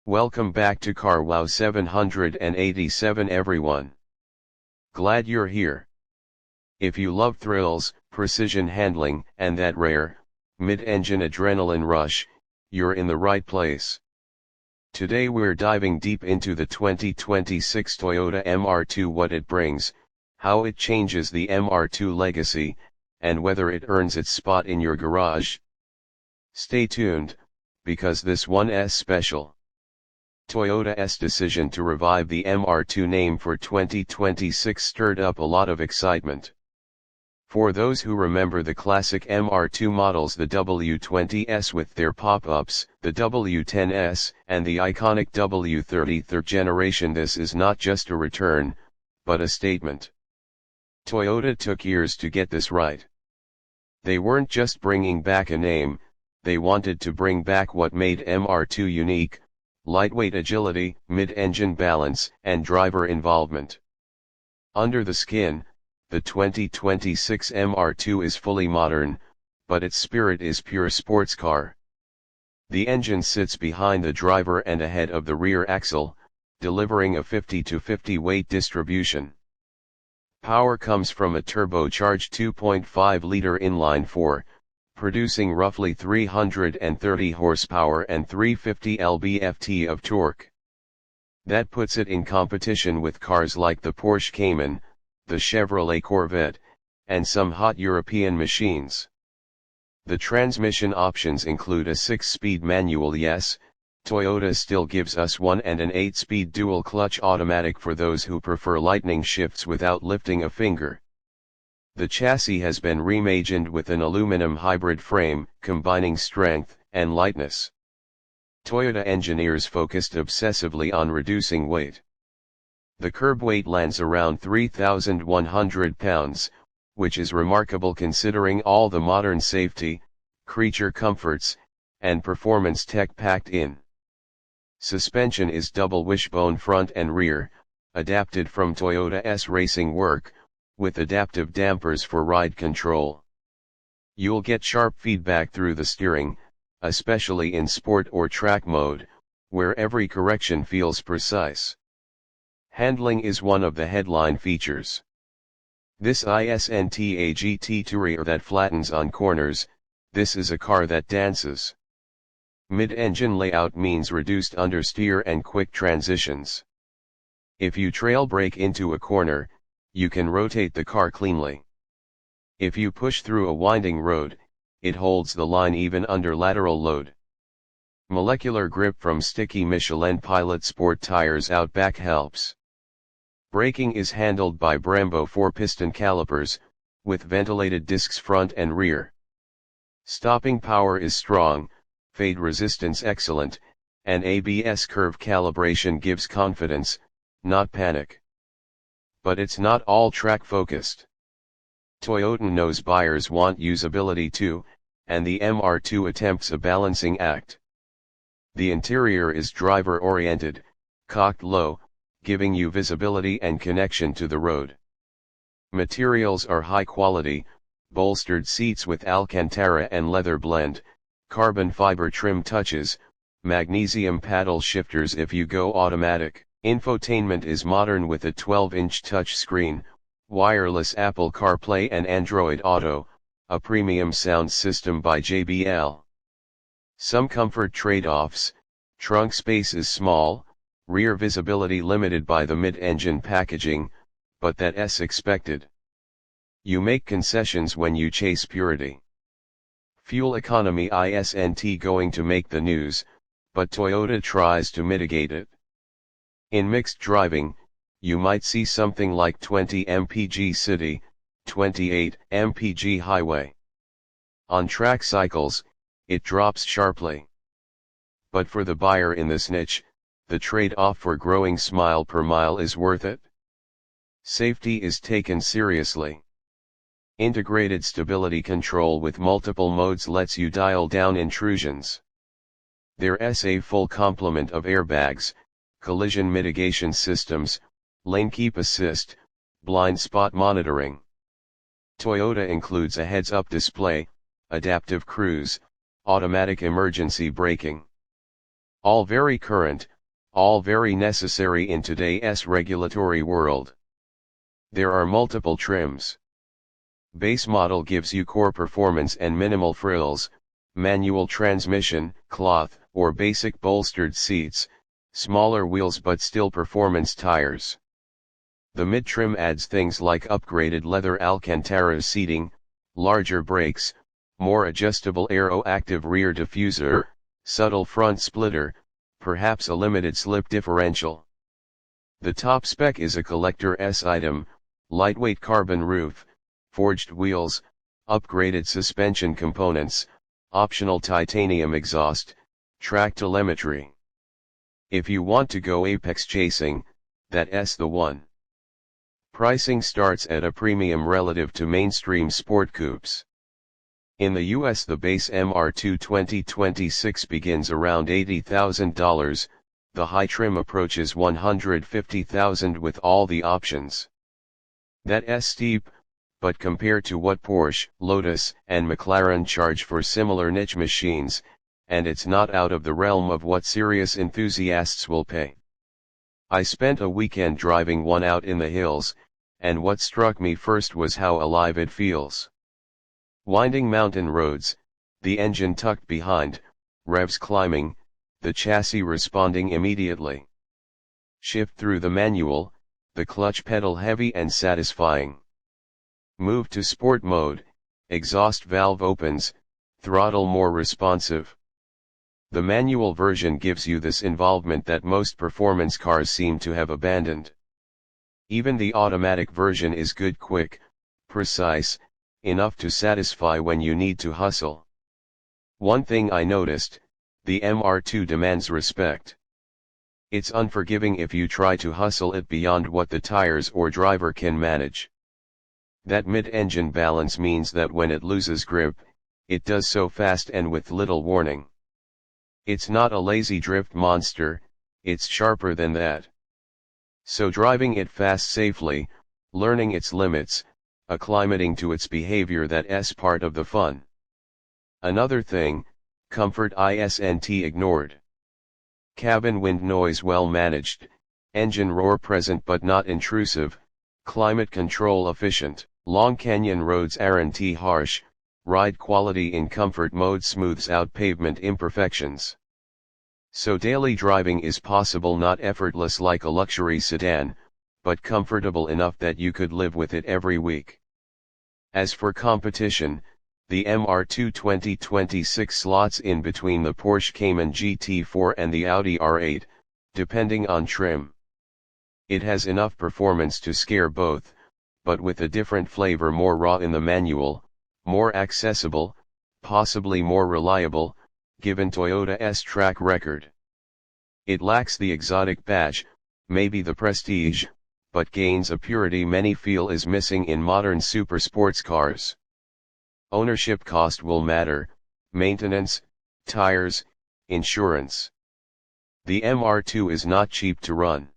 Welcome back to Car Wow 787 everyone. Glad you're here. If you love thrills, precision handling, and that rare, mid-engine adrenaline rush, you're in the right place. Today we're diving deep into the 2026 Toyota MR-2, what it brings, how it changes the MR-2 legacy, and whether it earns its spot in your garage. Stay tuned, because this one's special. Toyota's decision to revive the MR-2 name for 2026 stirred up a lot of excitement. For those who remember the classic MR-2 models, the W20S with their pop-ups, the W10S, and the iconic W30 third generation, this is not just a return, but a statement. Toyota took years to get this right. They weren't just bringing back a name, they wanted to bring back what made MR-2 unique: lightweight agility, mid-engine balance, and driver involvement. Under the skin, the 2026 MR-2 is fully modern, but its spirit is pure sports car. The engine sits behind the driver and ahead of the rear axle, delivering a 50-50 weight distribution. Power comes from a turbocharged 2.5-liter inline-4, producing roughly 330 horsepower and 350 lb-ft of torque. That puts it in competition with cars like the Porsche Cayman, the Chevrolet Corvette, and some hot European machines. The transmission options include a 6-speed manual. Yes, Toyota still gives us one, and an 8-speed dual-clutch automatic for those who prefer lightning shifts without lifting a finger. The chassis has been reimagined with an aluminum hybrid frame, combining strength and lightness. Toyota engineers focused obsessively on reducing weight. The curb weight lands around 3,100 pounds, which is remarkable considering all the modern safety, creature comforts, and performance tech packed in. Suspension is double wishbone front and rear, adapted from Toyota's racing work, with adaptive dampers for ride control. You'll get sharp feedback through the steering, especially in sport or track mode, where every correction feels precise. Handling is one of the headline features. This isn't a GT Tourer that flattens on corners, this is a car that dances. Mid-engine layout means reduced understeer and quick transitions. If you trail brake into a corner, you can rotate the car cleanly. If you push through a winding road, it holds the line even under lateral load. Molecular grip from sticky Michelin Pilot Sport tires out back helps. Braking is handled by Brembo 4-piston calipers, with ventilated discs front and rear. Stopping power is strong, fade resistance excellent, and ABS curve calibration gives confidence, not panic. But it's not all track focused. Toyota knows buyers want usability too, and the MR-2 attempts a balancing act. The interior is driver oriented, cocked low, giving you visibility and connection to the road. Materials are high quality, bolstered seats with Alcantara and leather blend, carbon fiber trim touches, magnesium paddle shifters if you go automatic. Infotainment is modern with a 12-inch touchscreen, wireless Apple CarPlay and Android Auto, a premium sound system by JBL. Some comfort trade-offs: trunk space is small, rear visibility limited by the mid-engine packaging, but that's expected. You make concessions when you chase purity. Fuel economy isn't going to make the news, but Toyota tries to mitigate it. In mixed driving, you might see something like 20 mpg city, 28 mpg highway. On track cycles, it drops sharply. But for the buyer in this niche, the trade-off for growing smile per mile is worth it. Safety is taken seriously. Integrated stability control with multiple modes lets you dial down intrusions. There's a full complement of airbags, collision mitigation systems, lane keep assist, blind spot monitoring. Toyota includes a heads-up display, adaptive cruise, automatic emergency braking. All very current, all very necessary in today's regulatory world. There are multiple trims. Base model gives you core performance and minimal frills, manual transmission, cloth, or basic bolstered seats, smaller wheels but still performance tires. The mid-trim adds things like upgraded leather Alcantara seating, larger brakes, more adjustable aero-active rear diffuser, subtle front splitter, perhaps a limited slip differential. The top spec is a collector's item, lightweight carbon roof, forged wheels, upgraded suspension components, optional titanium exhaust, track telemetry. If you want to go apex chasing, that's the one. Pricing starts at a premium relative to mainstream sport coupes. In the US the base MR-2 2026 begins around $80,000, the high trim approaches $150,000 with all the options. That's steep, but compared to what Porsche, Lotus, and McLaren charge for similar niche machines, and it's not out of the realm of what serious enthusiasts will pay. I spent a weekend driving one out in the hills, and what struck me first was how alive it feels. Winding mountain roads, the engine tucked behind, revs climbing, the chassis responding immediately. Shift through the manual, the clutch pedal heavy and satisfying. Move to sport mode, exhaust valve opens, throttle more responsive. The manual version gives you this involvement that most performance cars seem to have abandoned. Even the automatic version is good, quick, precise, enough to satisfy when you need to hustle. One thing I noticed, the MR-2 demands respect. It's unforgiving if you try to hustle it beyond what the tires or driver can manage. That mid-engine balance means that when it loses grip, it does so fast and with little warning. It's not a lazy drift monster, it's sharper than that. So driving it fast safely, learning its limits, acclimating to its behavior, that's part of the fun. Another thing, comfort isn't ignored. Cabin wind noise well managed, engine roar present but not intrusive, climate control efficient. Long canyon roads aren't harsh, ride quality in comfort mode smooths out pavement imperfections. So daily driving is possible, not effortless like a luxury sedan, but comfortable enough that you could live with it every week. As for competition, the MR-2 2026 slots in between the Porsche Cayman GT4 and the Audi R8, depending on trim. It has enough performance to scare both, but with a different flavor, more raw in the manual, more accessible, possibly more reliable, given Toyota's track record. It lacks the exotic badge, maybe the prestige, but gains a purity many feel is missing in modern super sports cars. Ownership cost will matter, maintenance, tires, insurance. The MR-2 is not cheap to run.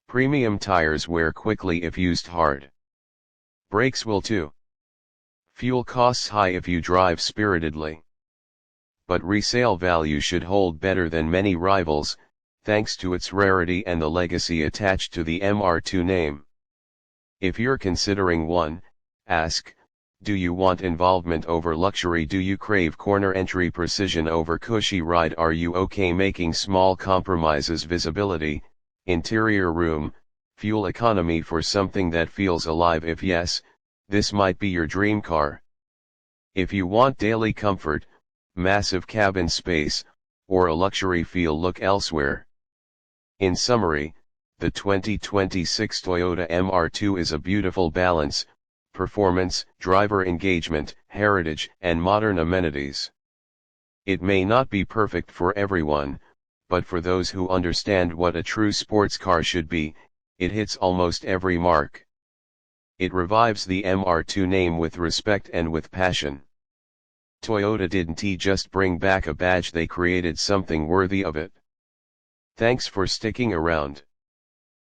Premium tires wear quickly if used hard. Brakes will too. Fuel costs high if you drive spiritedly. But resale value should hold better than many rivals, thanks to its rarity and the legacy attached to the MR-2 name. If you're considering one, ask, do you want involvement over luxury? Do you crave corner entry precision over cushy ride? Are you okay making small compromises? Visibility, interior room, fuel economy for something that feels alive? If yes, this might be your dream car. If you want daily comfort, massive cabin space, or a luxury feel, look elsewhere. In summary, the 2026 Toyota MR-2 is a beautiful balance: performance, driver engagement, heritage, and modern amenities. It may not be perfect for everyone, but for those who understand what a true sports car should be, it hits almost every mark. It revives the MR-2 name with respect and with passion. Toyota didn't just bring back a badge, they created something worthy of it. Thanks for sticking around.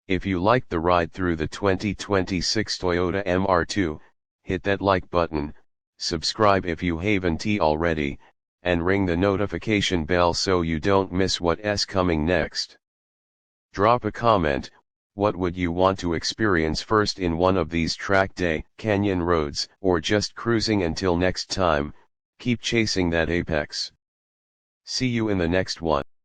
If you liked the ride through the 2026 Toyota MR-2, hit that like button, subscribe if you haven't already, and ring the notification bell so you don't miss what's coming next. Drop a comment, what would you want to experience first in one of these track day, canyon roads, or just cruising? Until next time, keep chasing that apex. See you in the next one.